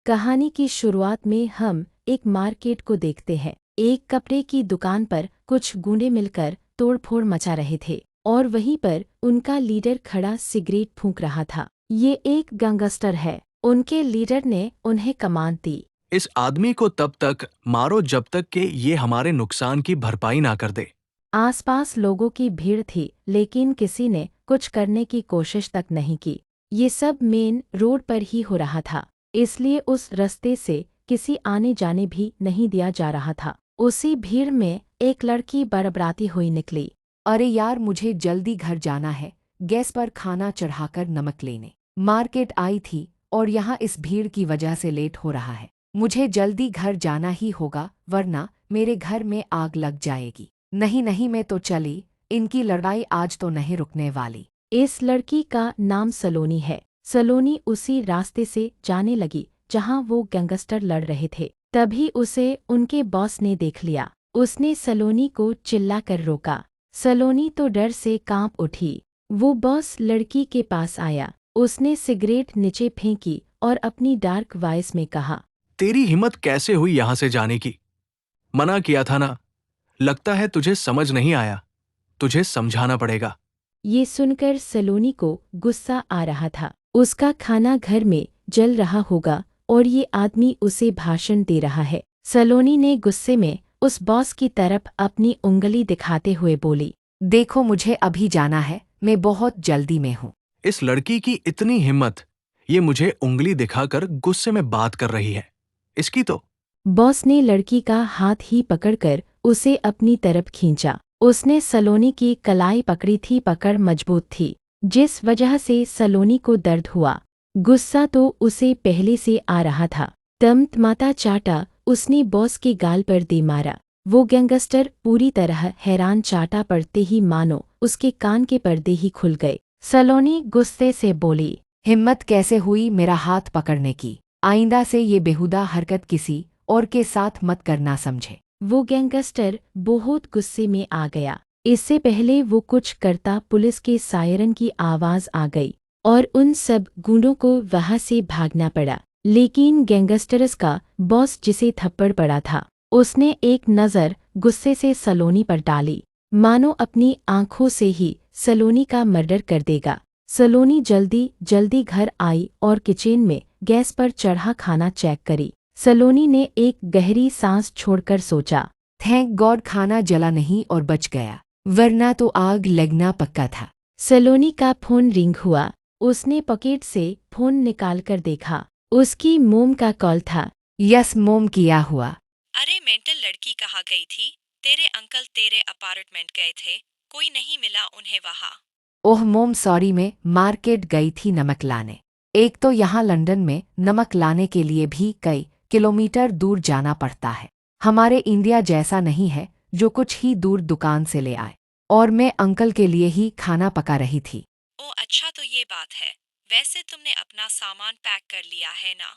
कहानी की शुरुआत में हम एक मार्केट को देखते हैं। एक कपड़े की दुकान पर कुछ गुंडे मिलकर तोड़फोड़ मचा रहे थे और वहीं पर उनका लीडर खड़ा सिगरेट फूंक रहा था। ये एक गैंगस्टर है। उनके लीडर ने उन्हें कमांड दी, इस आदमी को तब तक मारो जब तक कि ये हमारे नुकसान की भरपाई ना कर दे। आसपास लोगों की भीड़ थी, लेकिन किसी ने कुछ करने की कोशिश तक नहीं की। ये सब मेन रोड पर ही हो रहा था, इसलिए उस रास्ते से किसी आने जाने भी नहीं दिया जा रहा था। उसी भीड़ में एक लड़की बड़बड़ाती हुई निकली। अरे यार, मुझे जल्दी घर जाना है, गैस पर खाना चढ़ाकर नमक लेने। मार्केट आई थी और यहाँ इस भीड़ की वजह से लेट हो रहा है। मुझे जल्दी घर जाना ही होगा, वरना मेरे घर में आग लग जाएगी। नहीं नहीं, मैं तो चली, इनकी लड़ाई आज तो नहीं रुकने वाली। इस लड़की का नाम सलोनी है। सलोनी उसी रास्ते से जाने लगी जहां वो गैंगस्टर लड़ रहे थे। तभी उसे उनके बॉस ने देख लिया। उसने सलोनी को चिल्लाकर रोका। सलोनी तो डर से कांप उठी। वो बॉस लड़की के पास आया। उसने सिगरेट नीचे फेंकी और अपनी डार्क वॉइस में कहा, तेरी हिम्मत कैसे हुई यहाँ से जाने की? मना किया था ना। लगता है तुझे समझ नहीं आया। तुझे समझाना पड़ेगा। ये सुनकर सलोनी को गुस्सा आ रहा था। उसका खाना घर में जल रहा होगा और ये आदमी उसे भाषण दे रहा है। सलोनी ने गुस्से में उस बॉस की तरफ अपनी उंगली दिखाते हुए बोली, देखो, मुझे अभी जाना है, मैं बहुत जल्दी में हूँ। इस लड़की की इतनी हिम्मत, ये मुझे उंगली दिखाकर गुस्से में बात कर रही है। इसकी तो बॉस ने लड़की का हाथ ही पकड़कर उसे अपनी तरफ खींचा। उसने सलोनी की कलाई पकड़ी थी। पकड़ मजबूत थी, जिस वजह से सलोनी को दर्द हुआ। गुस्सा तो उसे पहले से आ रहा था। तमतमाता चाटा उसने बॉस के गाल पर दे मारा। वो गैंगस्टर पूरी तरह हैरान। चाटा पड़ते ही मानो उसके कान के पर्दे ही खुल गए। सलोनी गुस्से से बोली, हिम्मत कैसे हुई मेरा हाथ पकड़ने की? आइंदा से ये बेहुदा हरकत किसी और के साथ मत करना, समझे? वो गैंगस्टर बहुत गुस्से में आ गया। इससे पहले वो कुछ करता, पुलिस के सायरन की आवाज आ गई और उन सब गुंडों को वहां से भागना पड़ा। लेकिन गैंगस्टर्स का बॉस, जिसे थप्पड़ पड़ा था, उसने एक नज़र गुस्से से सलोनी पर डाली, मानो अपनी आंखों से ही सलोनी का मर्डर कर देगा। सलोनी जल्दी जल्दी घर आई और किचन में गैस पर चढ़ा खाना चेक करी। सलोनी ने एक गहरी सांस छोड़कर सोचा, थैंक गॉड खाना जला नहीं और बच गया, वरना तो आग लगना पक्का था। सलोनी का फोन रिंग हुआ। उसने पॉकेट से फोन निकालकर देखा। उसकी मोम का कॉल था। यस मोम, किया हुआ। अरे मेंटल लड़की कहाँ गई थी? तेरे अंकल तेरे अपार्टमेंट गए थे, कोई नहीं मिला उन्हें वहाँ। ओह मोम सॉरी, मैं मार्केट गई थी नमक लाने। एक तो यहाँ लंदन में नमक लाने के लिए भी कई किलोमीटर दूर जाना पड़ता है। हमारे इंडिया जैसा नहीं है जो कुछ ही दूर दुकान से ले आए। और मैं अंकल के लिए ही खाना पका रही थी। ओ अच्छा, तो ये बात है। वैसे तुमने अपना सामान पैक कर लिया है ना?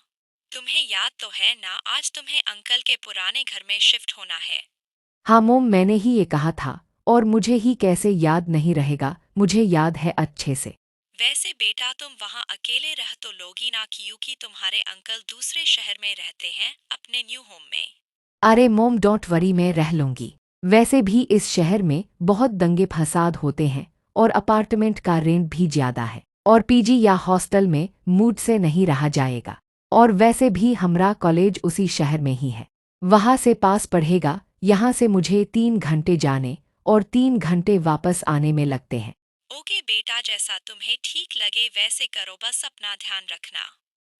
तुम्हें याद तो है ना, आज तुम्हें अंकल के पुराने घर में शिफ्ट होना है। हाँ मोम, मैंने ही ये कहा था, और मुझे ही कैसे याद नहीं रहेगा, मुझे याद है अच्छे से। वैसे बेटा, तुम वहाँ अकेले रह तो लोगी ना, क्योंकि तुम्हारे अंकल दूसरे शहर में रहते हैं, अपने न्यू होम में। अरे मोम डोंट वरी, मैं रह लूंगी। वैसे भी इस शहर में बहुत दंगे फसाद होते हैं और अपार्टमेंट का रेंट भी ज्यादा है, और पीजी या हॉस्टल में मूड से नहीं रहा जाएगा। और वैसे भी हमारा कॉलेज उसी शहर में ही है, वहाँ से पास पढ़ेगा। यहाँ से मुझे 3 घंटे जाने और 3 घंटे वापस आने में लगते हैं। ओके बेटा, जैसा तुम्हें ठीक लगे वैसे करो, बस अपना ध्यान रखना।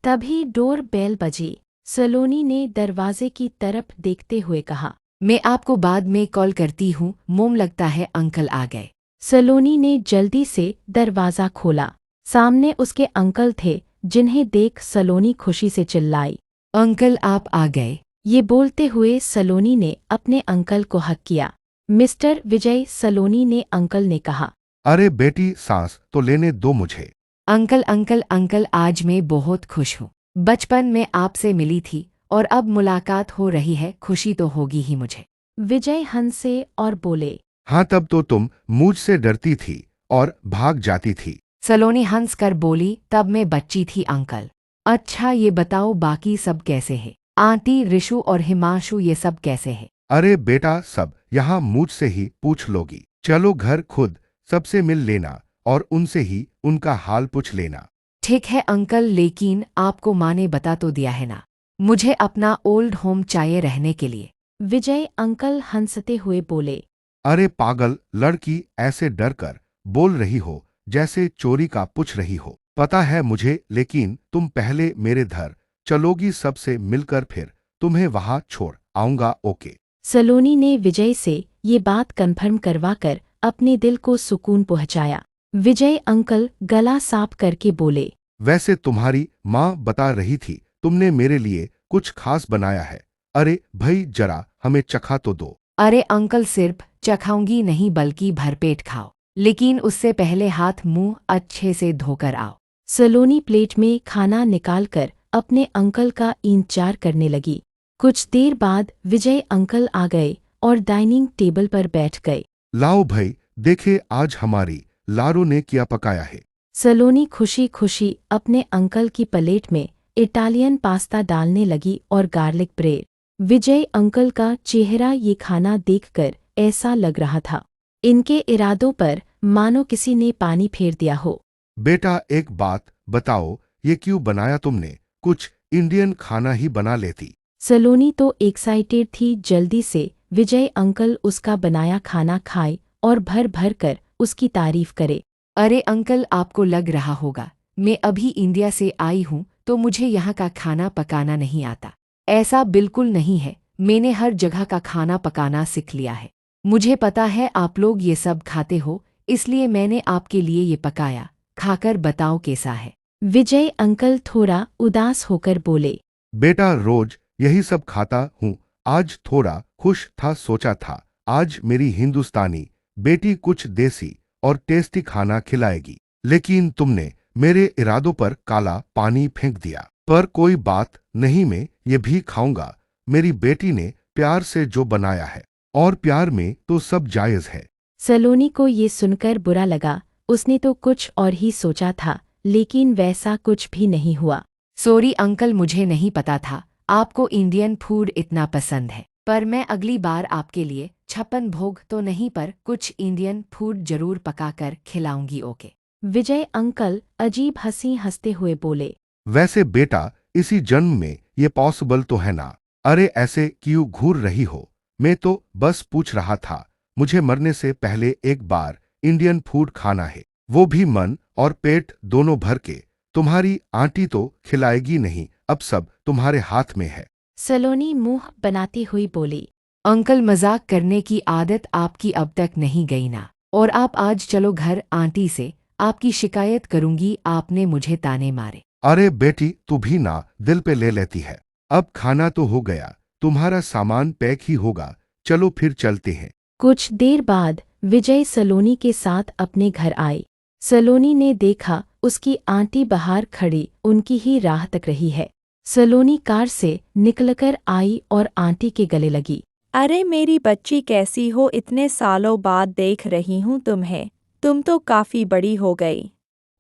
तभी डोर बेल बजी। सलोनी ने दरवाजे की तरफ देखते हुए कहा, मैं आपको बाद में कॉल करती हूँ मोम, लगता है अंकल आ गए। सलोनी ने जल्दी से दरवाज़ा खोला। सामने उसके अंकल थे, जिन्हें देख सलोनी खुशी से चिल्लाई, अंकल आप आ गए। ये बोलते हुए सलोनी ने अपने अंकल को हक किया। मिस्टर विजय, सलोनी ने अंकल ने कहा। अरे बेटी, सांस तो लेने दो मुझे। अंकल अंकल अंकल, आज मैं बहुत खुश हूँ। बचपन में आपसे मिली थी और अब मुलाकात हो रही है, खुशी तो होगी ही मुझे। विजय हंसे और बोले, हाँ, तब तो तुम मुझसे डरती थी और भाग जाती थी। सलोनी हंस कर बोली, तब मैं बच्ची थी अंकल। अच्छा ये बताओ बाकी सब कैसे है? आंटी, रिशु और हिमांशु ये सब कैसे है? अरे बेटा, सब यहाँ मुझसे ही पूछ लोगी। चलो घर खुद सबसे मिल लेना और उनसे ही उनका हाल पूछ लेना। ठीक है अंकल, लेकिन आपको माँ ने बता तो दिया है ना, मुझे अपना ओल्ड होम चाहिए रहने के लिए। विजय अंकल हंसते हुए बोले। अरे पागल लड़की, ऐसे डर कर बोल रही हो जैसे चोरी का पूछ रही हो। पता है मुझे, लेकिन तुम पहले मेरे घर चलोगी, सबसे मिलकर फिर तुम्हें वहां छोड़ आऊंगा। ओके? सलोनी ने विजय से ये बात कन्फर्म करवाकर अपने दिल को सुकून पहुंचाया। विजय अंकल गला साफ करके बोले। वैसे तुम्हारी माँ बता रही थी तुमने मेरे लिए कुछ खास बनाया है। अरे भाई, जरा हमें चखा तो दो। अरे अंकल, सिर्फ चखाऊंगी नहीं बल्कि भरपेट खाओ, लेकिन उससे पहले हाथ मुंह अच्छे से धोकर आओ। सलोनी प्लेट में खाना निकालकर अपने अंकल का इंतजार करने लगी। कुछ देर बाद विजय अंकल आ गए और डाइनिंग टेबल पर बैठ गए। लाओ भाई, देखे आज हमारी लारो ने क्या पकाया है। सलोनी खुशी खुशी अपने अंकल की प्लेट में इटालियन पास्ता डालने लगी और गार्लिक ब्रेड। विजय अंकल का चेहरा ये खाना देखकर ऐसा लग रहा था, इनके इरादों पर मानो किसी ने पानी फेर दिया हो। बेटा एक बात बताओ, ये क्यों बनाया तुमने? कुछ इंडियन खाना ही बना लेती। सलोनी तो एक्साइटेड थी जल्दी से विजय अंकल उसका बनाया खाना खाए और भर भर कर उसकी तारीफ करे। अरे अंकल, आपको लग रहा होगा मैं अभी इंडिया से आई हूँ तो मुझे यहाँ का खाना पकाना नहीं आता। ऐसा बिल्कुल नहीं है, मैंने हर जगह का खाना पकाना सीख लिया है। मुझे पता है आप लोग ये सब खाते हो, इसलिए मैंने आपके लिए ये पकाया, खाकर बताओ कैसा है। विजय अंकल थोड़ा उदास होकर बोले। बेटा रोज यही सब खाता हूँ, आज थोड़ा खुश था, सोचा था आज मेरी हिंदुस्तानी बेटी कुछ देसी और टेस्टी खाना खिलाएगी, लेकिन तुमने मेरे इरादों पर काला पानी फेंक दिया। पर कोई बात नहीं, मैं ये भी खाऊंगा। मेरी बेटी ने प्यार से जो बनाया है, और प्यार में तो सब जायज है। सलोनी को ये सुनकर बुरा लगा। उसने तो कुछ और ही सोचा था, लेकिन वैसा कुछ भी नहीं हुआ। सॉरी अंकल, मुझे नहीं पता था आपको इंडियन फूड इतना पसंद है, पर मैं अगली बार आपके लिए 56 भोग तो नहीं पर कुछ इंडियन फूड जरूर पकाकर खिलाऊंगी। ओके? विजय अंकल अजीब हंसी हंसते हुए बोले। वैसे बेटा, इसी जन्म में ये पॉसिबल तो है ना? अरे ऐसे क्यों घूर रही हो? मैं तो बस पूछ रहा था। मुझे मरने से पहले एक बार इंडियन फूड खाना है, वो भी मन और पेट दोनों भर के। तुम्हारी आंटी तो खिलाएगी नहीं, अब सब तुम्हारे हाथ में है। सलोनी मुंह बनाती हुई बोली। अंकल, मजाक करने की आदत आपकी अब तक नहीं गई ना? और आप आज चलो घर, आंटी से आपकी शिकायत करूंगी, आपने मुझे ताने मारे। अरे बेटी, तू भी ना दिल पे ले लेती है। अब खाना तो हो गया, तुम्हारा सामान पैक ही होगा। चलो फिर चलते हैं। कुछ देर बाद विजय सलोनी के साथ अपने घर आए। सलोनी ने देखा उसकी आंटी बाहर खड़ी उनकी ही राह तक रही है। सलोनी कार से निकलकर आई और आंटी के गले लगी। अरे मेरी बच्ची कैसी हो, इतने सालों बाद देख रही हूँ तुम्हें, तुम तो काफी बड़ी हो गई।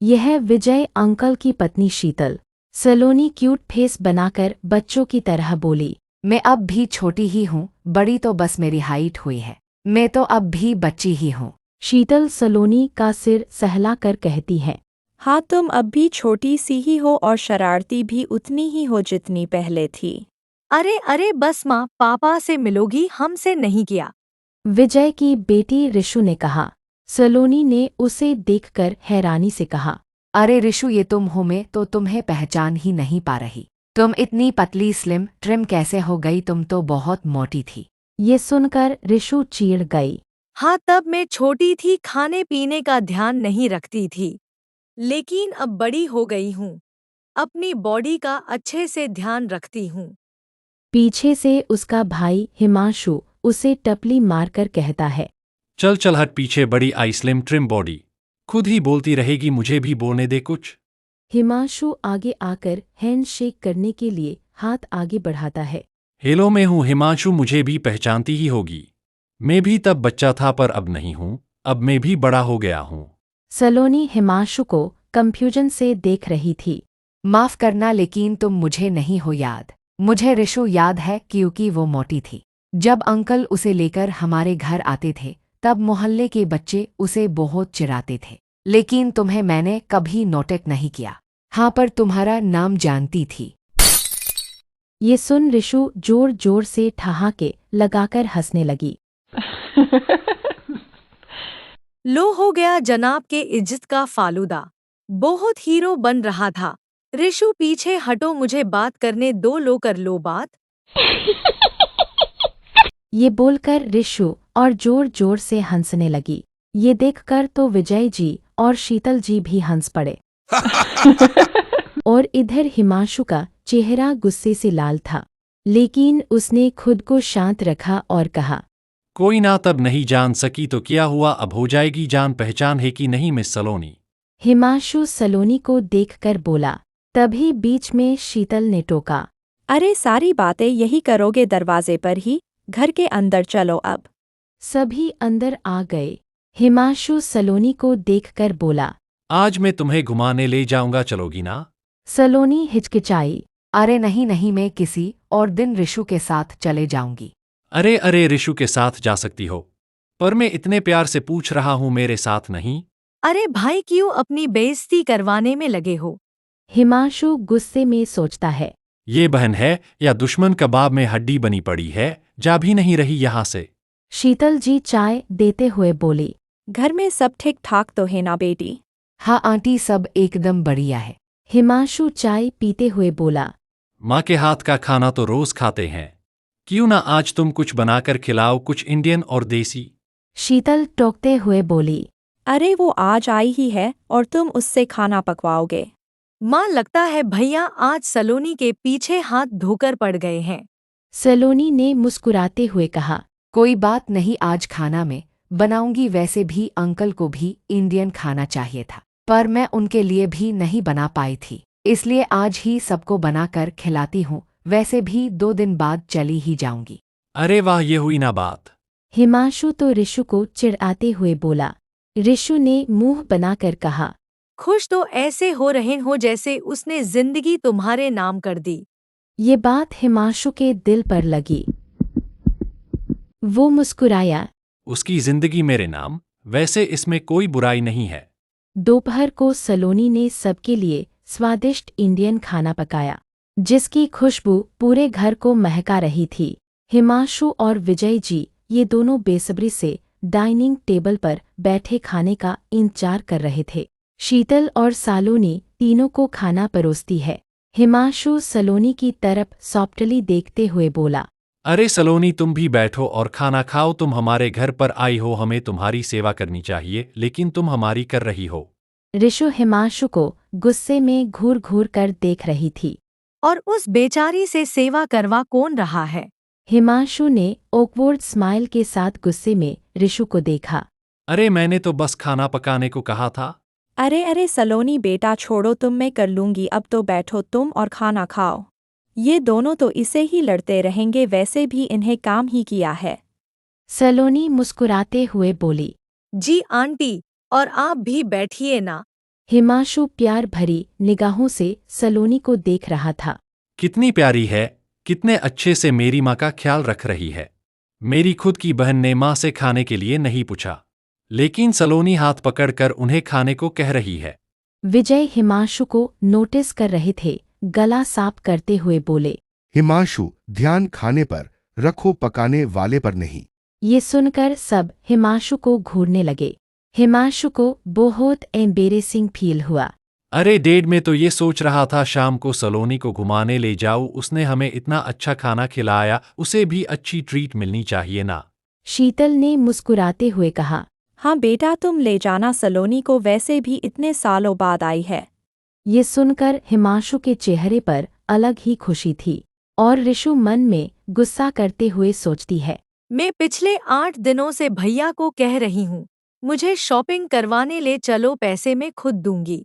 यह विजय अंकल की पत्नी शीतल। सलोनी क्यूट फेस बनाकर बच्चों की तरह बोली। मैं अब भी छोटी ही हूँ, बड़ी तो बस मेरी हाइट हुई है, मैं तो अब भी बच्ची ही हूँ। शीतल सलोनी का सिर सहलाकर कहती है। हाँ, तुम अब भी छोटी सी ही हो और शरारती भी उतनी ही हो जितनी पहले थी। अरे अरे बस माँ, पापा से मिलोगी, हमसे नहीं किया। विजय की बेटी रिशु ने कहा। सलोनी ने उसे देखकर हैरानी से कहा। अरे रिशु, ये तुम हो? मैं तो तुम्हें पहचान ही नहीं पा रही। तुम इतनी पतली स्लिम ट्रिम कैसे हो गई? तुम तो बहुत मोटी थी। ये सुनकर रिशु चीड़ गई। हाँ, तब मैं छोटी थी, खाने पीने का ध्यान नहीं रखती थी, लेकिन अब बड़ी हो गई हूँ, अपनी बॉडी का अच्छे से ध्यान रखती हूँ। पीछे से उसका भाई हिमांशु उसे टपली मारकर कहता है। चल चल हट पीछे, बड़ी आई स्लिम ट्रिम बॉडी, खुद ही बोलती रहेगी, मुझे भी बोलने दे कुछ। हिमांशु आगे आकर हैंडशेक करने के लिए हाथ आगे बढ़ाता है। हेलो, मैं हूँ हिमांशु, मुझे भी पहचानती ही होगी। मैं भी तब बच्चा था पर अब नहीं हूँ, अब मैं भी बड़ा हो गया हूँ। सलोनी हिमांशु को कंफ्यूजन से देख रही थी। माफ करना लेकिन तुम मुझे नहीं हो याद। मुझे रिशु याद है क्योंकि वो मोटी थी। जब अंकल उसे लेकर हमारे घर आते थे तब मोहल्ले के बच्चे उसे बहुत चिढ़ाते थे, लेकिन तुम्हें मैंने कभी नोटिस नहीं किया। हाँ, पर तुम्हारा नाम जानती थी। ये सुन रिशु जोर जोर से ठहाके लगाकर हंसने लगी। लो हो गया जनाब के इज्जत का फालूदा। बहुत हीरो बन रहा था। रिशु पीछे हटो, मुझे बात करने दो, लो कर लो बात। ये बोलकर रिशु और जोर जोर से हंसने लगी। ये देखकर तो विजय जी और शीतल जी भी हंस पड़े। और इधर हिमांशु का चेहरा गुस्से से लाल था, लेकिन उसने खुद को शांत रखा और कहा, कोई ना, तब नहीं जान सकी तो क्या हुआ, अब हो जाएगी। जान पहचान है कि नहीं मिस सलोनी? हिमांशु सलोनी को देखकर बोला। तभी बीच में शीतल ने टोका, अरे सारी बातें यही करोगे दरवाजे पर ही? घर के अंदर चलो अब। सभी अंदर आ गए। हिमांशु सलोनी को देखकर बोला। आज मैं तुम्हें घुमाने ले जाऊंगा, चलोगी ना? सलोनी हिचकिचाई। अरे नहीं नहीं, मैं किसी और दिन रिशु के साथ चले जाऊंगी। अरे अरे, रिशु के साथ जा सकती हो, पर मैं इतने प्यार से पूछ रहा हूं, मेरे साथ नहीं? अरे भाई, क्यों अपनी बेइज्जती करवाने में लगे हो? हिमांशु गुस्से में सोचता है। ये बहन है या दुश्मन? कबाब में हड्डी बनी पड़ी है, जा भी नहीं रही यहां से। शीतल जी चाय देते हुए बोली। घर में सब ठीक ठाक तो है ना बेटी? हाँ आंटी, सब एकदम बढ़िया है। हिमांशु चाय पीते हुए बोला। माँ के हाथ का खाना तो रोज खाते हैं, क्यों ना आज तुम कुछ बनाकर खिलाओ, कुछ इंडियन और देसी। शीतल टोकते हुए बोली। अरे वो आज आई ही है और तुम उससे खाना पकवाओगे? माँ, लगता है भैया आज सलोनी के पीछे हाथ धोकर पड़ गए हैं। सलोनी ने मुस्कुराते हुए कहा। कोई बात नहीं, आज खाना में बनाऊंगी। वैसे भी अंकल को भी इंडियन खाना चाहिए था, पर मैं उनके लिए भी नहीं बना पाई थी, इसलिए आज ही सबको बनाकर खिलाती हूँ। वैसे भी 2 दिन बाद चली ही जाऊंगी। अरे वाह, ये हुई ना बात। हिमांशु तो रिशु को चिढ़ाते हुए बोला। रिशु ने मुंह बनाकर कहा। खुश तो ऐसे हो रहे हो जैसे उसने जिंदगी तुम्हारे नाम कर दी। ये बात हिमांशु के दिल पर लगी। वो मुस्कुराया। उसकी जिंदगी मेरे नाम, वैसे इसमें कोई बुराई नहीं है। दोपहर को सलोनी ने सबके लिए स्वादिष्ट इंडियन खाना पकाया, जिसकी खुशबू पूरे घर को महका रही थी। हिमांशु और विजय जी ये दोनों बेसब्री से डाइनिंग टेबल पर बैठे खाने का इंतजार कर रहे थे। शीतल और सलोनी तीनों को खाना परोसती है। हिमांशु सलोनी की तरफ सॉफ्टली देखते हुए बोला। अरे सलोनी, तुम भी बैठो और खाना खाओ। तुम हमारे घर पर आई हो, हमें तुम्हारी सेवा करनी चाहिए, लेकिन तुम हमारी कर रही हो। रिशु हिमांशु को गुस्से में घूर घूर कर देख रही थी। और उस बेचारी से सेवा करवा कौन रहा है? हिमांशु ने ऑकवर्ड स्माइल के साथ गुस्से में रिशु को देखा। अरे मैंने तो बस खाना पकाने को कहा था। अरे अरे सलोनी बेटा, छोड़ो, तुम मैं कर लूंगी। अब तो बैठो तुम और खाना खाओ। ये दोनों तो इसे ही लड़ते रहेंगे, वैसे भी इन्हें काम ही किया है। सलोनी मुस्कुराते हुए बोली। जी आंटी, और आप भी बैठिए ना। हिमांशु प्यार भरी निगाहों से सलोनी को देख रहा था। कितनी प्यारी है, कितने अच्छे से मेरी माँ का ख्याल रख रही है। मेरी खुद की बहन ने माँ से खाने के लिए नहीं पूछा, लेकिन सलोनी हाथ पकड़कर उन्हें खाने को कह रही है। विजय हिमांशु को नोटिस कर रहे थे, गला साफ करते हुए बोले। हिमांशु, ध्यान खाने पर रखो, पकाने वाले पर नहीं। ये सुनकर सब हिमांशु को घूरने लगे। हिमांशु को बहुत एम्बेरेसिंग फील हुआ। अरे डेढ़ में तो ये सोच रहा था शाम को सलोनी को घुमाने ले जाऊं, उसने हमें इतना अच्छा खाना खिलाया, उसे भी अच्छी ट्रीट मिलनी चाहिए ना। शीतल ने मुस्कुराते हुए कहा। हाँ बेटा, तुम ले जाना सलोनी को, वैसे भी इतने सालों बाद आई है। ये सुनकर हिमांशु के चेहरे पर अलग ही खुशी थी, और रिशु मन में गुस्सा करते हुए सोचती है। मैं पिछले 8 दिनों से भैया को कह रही हूँ, मुझे शॉपिंग करवाने ले चलो, पैसे मैं खुद दूंगी।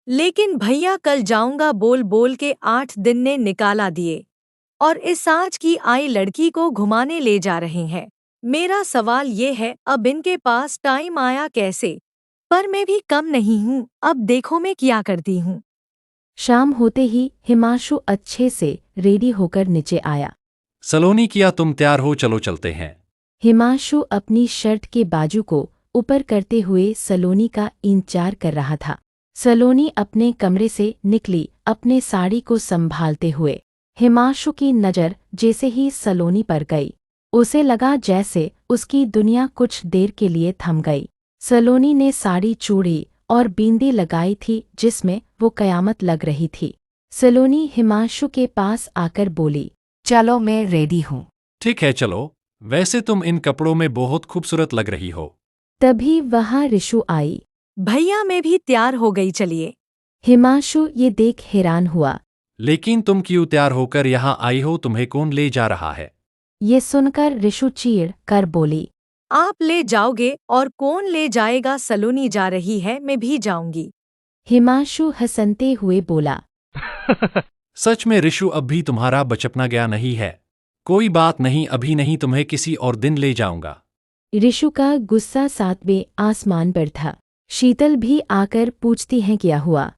लेकिन भैया कल जाऊंगा बोल बोल के 8 दिन ने निकाला दिए, और इस आज की आई लड़की को घुमाने ले जा रहे हैं। मेरा सवाल ये है, अब इनके पास टाइम आया कैसे? पर मैं भी कम नहीं हूँ, अब देखो मैं क्या करती हूँ। शाम होते ही हिमांशु अच्छे से रेडी होकर नीचे आया। सलोनी, किया तुम तैयार हो? चलो चलते हैं। हिमांशु अपनी शर्ट के बाजू को ऊपर करते हुए सलोनी का इंतजार कर रहा था। सलोनी अपने कमरे से निकली अपने साड़ी को संभालते हुए। हिमांशु की नज़र जैसे ही सलोनी पर गई, उसे लगा जैसे उसकी दुनिया कुछ देर के लिए थम गई। सलोनी ने साड़ी, चूड़ी और बिंदी लगाई थी जिसमें वो कयामत लग रही थी। सलोनी हिमांशु के पास आकर बोली, चलो मैं रेडी हूँ। ठीक है, चलो। वैसे तुम इन कपड़ों में बहुत खूबसूरत लग रही हो। तभी वहाँ रिशु आई। भैया मैं भी तैयार हो गई, चलिए। हिमांशु ये देख हैरान हुआ। लेकिन तुम क्यों तैयार होकर यहाँ आई हो? तुम्हें कौन ले जा रहा है? ये सुनकर रिशु चीड़ कर बोली, आप ले जाओगे और कौन ले जाएगा? सलोनी जा रही है, मैं भी जाऊंगी। हिमांशु हंसते हुए बोला। सच में रिशु, अब भी तुम्हारा बचपना गया नहीं है। कोई बात नहीं, अभी नहीं, तुम्हें किसी और दिन ले जाऊंगा। रिशु का गुस्सा सातवें आसमान पर था। शीतल भी आकर पूछती है क्या हुआ।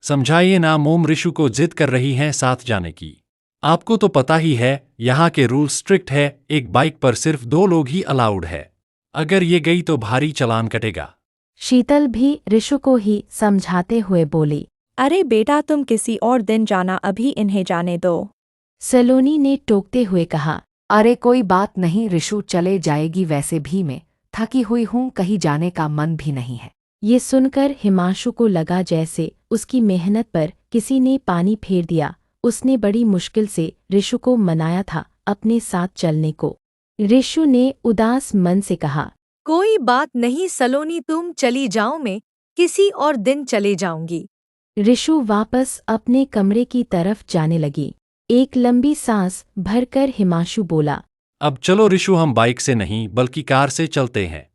समझाइए ना मोम, रिशु को जिद कर रही हैं साथ जाने की। आपको तो पता ही है, यहाँ के रूल स्ट्रिक्ट है। एक बाइक पर सिर्फ 2 लोग ही अलाउड है। अगर ये गई तो भारी चालान कटेगा। शीतल भी रिशु को ही समझाते हुए बोली। अरे बेटा, तुम किसी और दिन जाना, अभी इन्हें जाने दो। सलोनी ने टोकते हुए कहा। अरे कोई बात नहीं रिशु, चले जाएगी। वैसे भी मैं थकी हुई हूँ, कहीं जाने का मन भी नहीं है। ये सुनकर हिमांशु को लगा जैसे उसकी मेहनत पर किसी ने पानी फेर दिया। उसने बड़ी मुश्किल से रिशु को मनाया था अपने साथ चलने को। रिशु ने उदास मन से कहा, कोई बात नहीं सलोनी, तुम चली जाओ, मैं किसी और दिन चले जाऊंगी। रिशु वापस अपने कमरे की तरफ जाने लगी। एक लंबी सांस भरकर हिमांशु बोला, अब चलो रिशु, हम बाइक से नहीं बल्कि कार से चलते हैं।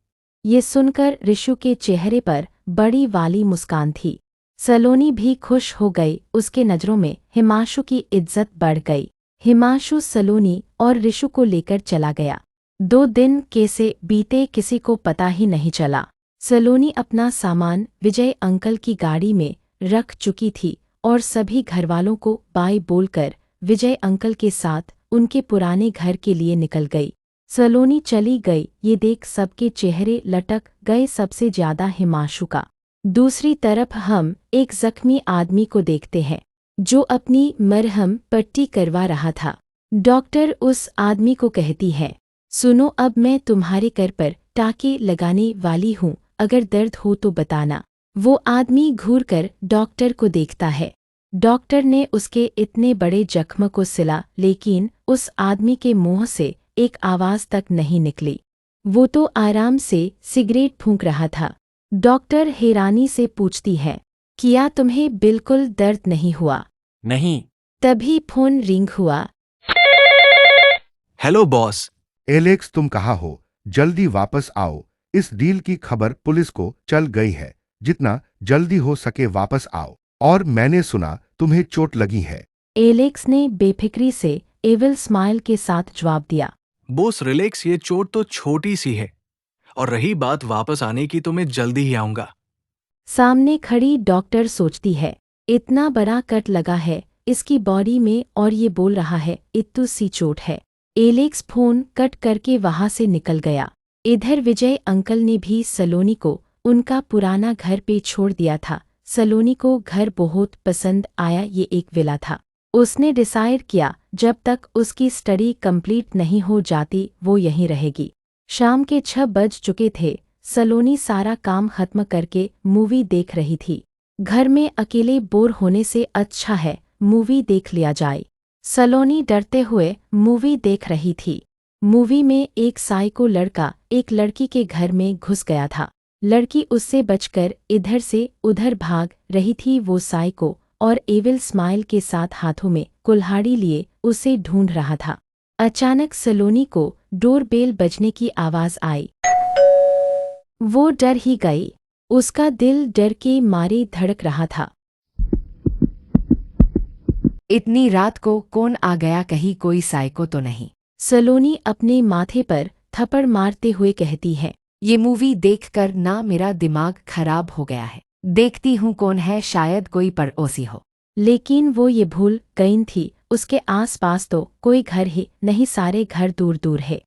ये सुनकर रिशु के चेहरे पर बड़ी वाली मुस्कान थी। सलोनी भी खुश हो गई। उसके नज़रों में हिमांशु की इज्जत बढ़ गई। हिमांशु सलोनी और रिशु को लेकर चला गया। 2 दिन कैसे बीते किसी को पता ही नहीं चला। सलोनी अपना सामान विजय अंकल की गाड़ी में रख चुकी थी और सभी घरवालों को बाय बोलकर विजय अंकल के साथ उनके पुराने घर के लिए निकल गई। सलोनी चली गई, ये देख सबके चेहरे लटक गए, सबसे ज्यादा हिमांशु का। दूसरी तरफ हम एक जख्मी आदमी को देखते हैं जो अपनी मरहम पट्टी करवा रहा था। डॉक्टर उस आदमी को कहती है, सुनो, अब मैं तुम्हारे कर पर टाके लगाने वाली हूँ, अगर दर्द हो तो बताना। वो आदमी घूरकर डॉक्टर को देखता है। डॉक्टर ने उसके इतने बड़े जख्म को सिला, लेकिन उस आदमी के मुंह से एक आवाज तक नहीं निकली। वो तो आराम से सिगरेट फूंक रहा था। डॉक्टर हैरानी से पूछती है, क्या तुम्हें बिल्कुल दर्द नहीं हुआ? नहीं। तभी फोन रिंग हुआ। Hello boss. एलेक्स, तुम कहाँ हो? जल्दी वापस आओ। इस डील की खबर पुलिस को चल गई है। जितना जल्दी हो सके वापस आओ। और मैंने सुना तुम्हें चोट लगी है। एलेक्स ने बेफिक्री से एविल स्माइल के साथ जवाब दिया। बॉस रिलैक्स, ये चोट तो छोटी सी है, और रही बात वापस आने की तो मैं जल्दी ही आऊंगा। सामने खड़ी डॉक्टर सोचती है, इतना बड़ा कट लगा है इसकी बॉडी में और ये बोल रहा है इतनी सी चोट है। एलेक्स फोन कट करके वहां से निकल गया। इधर विजय अंकल ने भी सलोनी को उनका पुराना घर पे छोड़ दिया था। सलोनी को घर बहुत पसंद आया। ये एक विला था। उसने डिसाइड किया जब तक उसकी स्टडी कंप्लीट नहीं हो जाती वो यहीं रहेगी। शाम के 6 बज चुके थे। सलोनी सारा काम खत्म करके मूवी देख रही थी। घर में अकेले बोर होने से अच्छा है मूवी देख लिया जाए। सलोनी डरते हुए मूवी देख रही थी। मूवी में एक साइको लड़का एक लड़की के घर में घुस गया था। लड़की उससे बचकर इधर से उधर भाग रही थी। वो साइको और एविल स्माइल के साथ हाथों में कुल्हाड़ी लिए उसे ढूंढ रहा था। अचानक सलोनी को डोरबेल बजने की आवाज आई। वो डर ही गई। उसका दिल डर के मारे धड़क रहा था। इतनी रात को कौन आ गया? कहीं कोई साइको तो नहीं? सलोनी अपने माथे पर थप्पड़ मारते हुए कहती है, ये मूवी देखकर ना मेरा दिमाग खराब हो गया है। देखती हूँ कौन है, शायद कोई पड़ोसी हो। लेकिन वो ये भूल गई थी उसके आसपास तो कोई घर ही नहीं, सारे घर दूर दूर है।